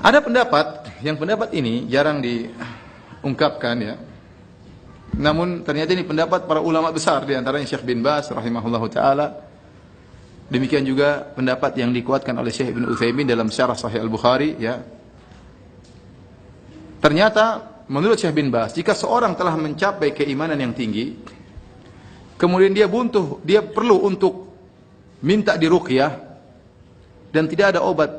Ada pendapat ini jarang diungkapkan ya. Namun ternyata ini pendapat para ulama besar, di antaranya Syekh bin Baz rahimahullahu taala. Demikian juga pendapat yang dikuatkan oleh Syekh Ibn Utsaimin dalam Syarah Sahih Al-Bukhari ya. Ternyata menurut Syekh bin Baz, jika seorang telah mencapai keimanan yang tinggi, kemudian dia perlu untuk minta diruqyah dan tidak ada obat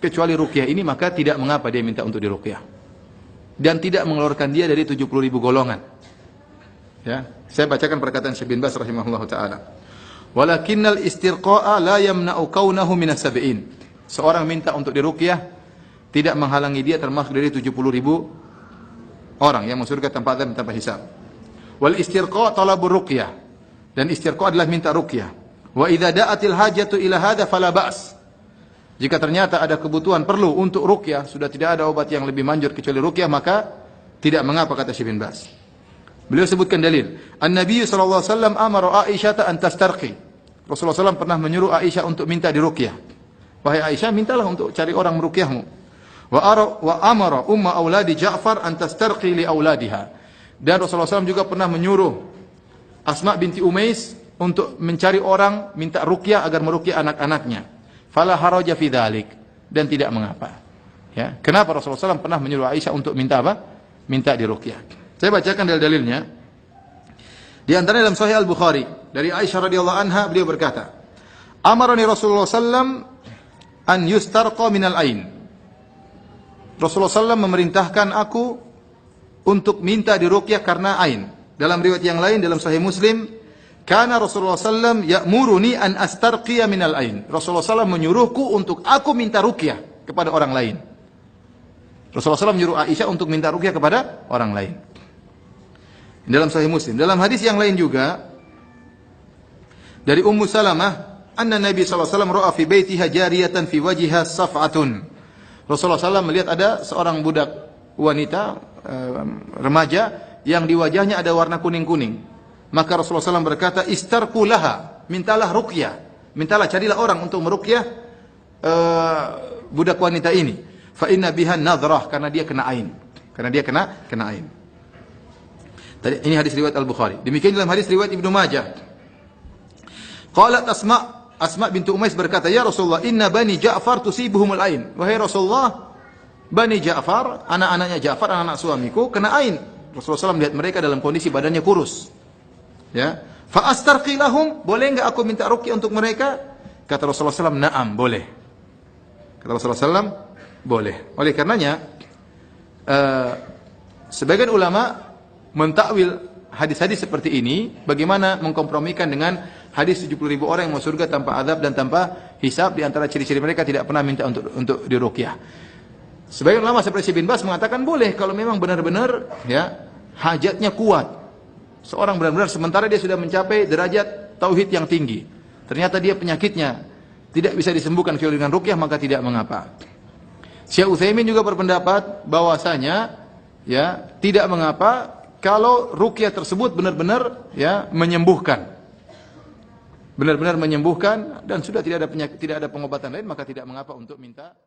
kecuali ruqyah ini, maka tidak mengapa dia minta untuk diruqyah dan tidak mengeluarkan dia dari 70.000 golongan. Ya, saya bacakan perkataan Syekh bin Baz rahimahullahu taala. Walakinnal istirqa'a la yamna'u kaunahu minas sab'in. Seorang minta untuk diruqyah tidak menghalangi dia termasuk dari 70.000 orang yang masuk surga tanpa azab dan tanpa hisab. Wal istirqa' talabur ruqyah. Dan istirqa' adalah minta ruqyah. Wa idza da'atil hajatu ila hadza fala ba's. Jika ternyata ada kebutuhan perlu untuk ruqyah, sudah tidak ada obat yang lebih manjur kecuali ruqyah, maka tidak mengapa, kata Syekh bin Baz. Beliau sebutkan dalil. An-Nabi sallallahu alaihi wasallam amara Aisyah an tastarqi. Rasulullah SAW pernah menyuruh Aisyah untuk minta diruqyah. Wahai Aisyah, mintalah untuk cari orang meruqyahmu. Wa amara umma auladi Ja'far an tastarqi li auladiha. Dan Rasulullah SAW juga pernah menyuruh Asma binti Umais untuk mencari orang minta ruqyah agar meruqyah anak-anaknya. Fala haraja fi dzalik, dan tidak mengapa. Ya, kenapa Rasulullah SAW pernah menyuruh Aisyah untuk minta apa? Minta diruqyah. Saya bacakan dalil-dalilnya. Di antara dalam Sahih Al-Bukhari dari Aisyah radhiyallahu anha, beliau berkata, "Amarani Rasulullah sallam an yustarqa minal ain." Rasulullah sallam memerintahkan aku untuk minta diruqyah karena ain. Dalam riwayat yang lain dalam Sahih Muslim, "Kana Rasulullah sallam ya'muruni an astarqiya minal ain." Rasulullah sallam menyuruhku untuk aku minta ruqyah kepada orang lain. Rasulullah sallam menyuruh Aisyah untuk minta ruqyah kepada orang lain. Dalam Sahih Muslim. Dalam hadis yang lain juga dari Ummu Salamah, anna Nabi sallallahu alaihi wasallam ra'a fi baitiha jariyatan fi wajhiha saf'atun. Rasulullah sallallahu melihat ada seorang budak wanita remaja yang di wajahnya ada warna kuning-kuning. Maka Rasulullah sallallahu berkata, "Istarqu laha," mintalah ruqyah. Mintalah, carilah orang untuk meruqyah budak wanita ini. Fa inna biha nadhrah, karena dia kena ain. Karena dia kena ain. Ini hadis riwayat Al-Bukhari. Demikian dalam hadis riwayat Ibnu Majah. Qalat Asma bintu Umais berkata, "Ya Rasulullah, inna bani Ja'far tusibuhumul ain." Wahai Rasulullah, Bani Ja'far, anak-anaknya Ja'far, anak-anak suamiku kena ain. Rasulullah SAW melihat mereka dalam kondisi badannya kurus. Ya, fa astarqi lahum, boleh enggak aku minta ruqyah untuk mereka? Kata Rasulullah SAW, "Na'am, boleh." Kata Rasulullah SAW, boleh. Oleh karenanya, sebagian ulama mentakwil hadis-hadis seperti ini, bagaimana mengkompromikan dengan hadis 70.000 orang yang masuk surga tanpa azab dan tanpa hisab. Di antara ciri-ciri mereka tidak pernah minta untuk diruqyah. Sebagian ulama seperti Syekh bin Baz mengatakan boleh kalau memang benar-benar ya hajatnya kuat. Seorang benar-benar sementara dia sudah mencapai derajat tauhid yang tinggi. Ternyata dia penyakitnya tidak bisa disembuhkan kecuali dengan ruqyah, maka tidak mengapa. Syekh Utsaimin juga berpendapat bahwasanya ya tidak mengapa kalau ruqyah tersebut benar-benar ya menyembuhkan. Benar-benar menyembuhkan dan sudah tidak ada pengobatan lain, maka tidak mengapa untuk minta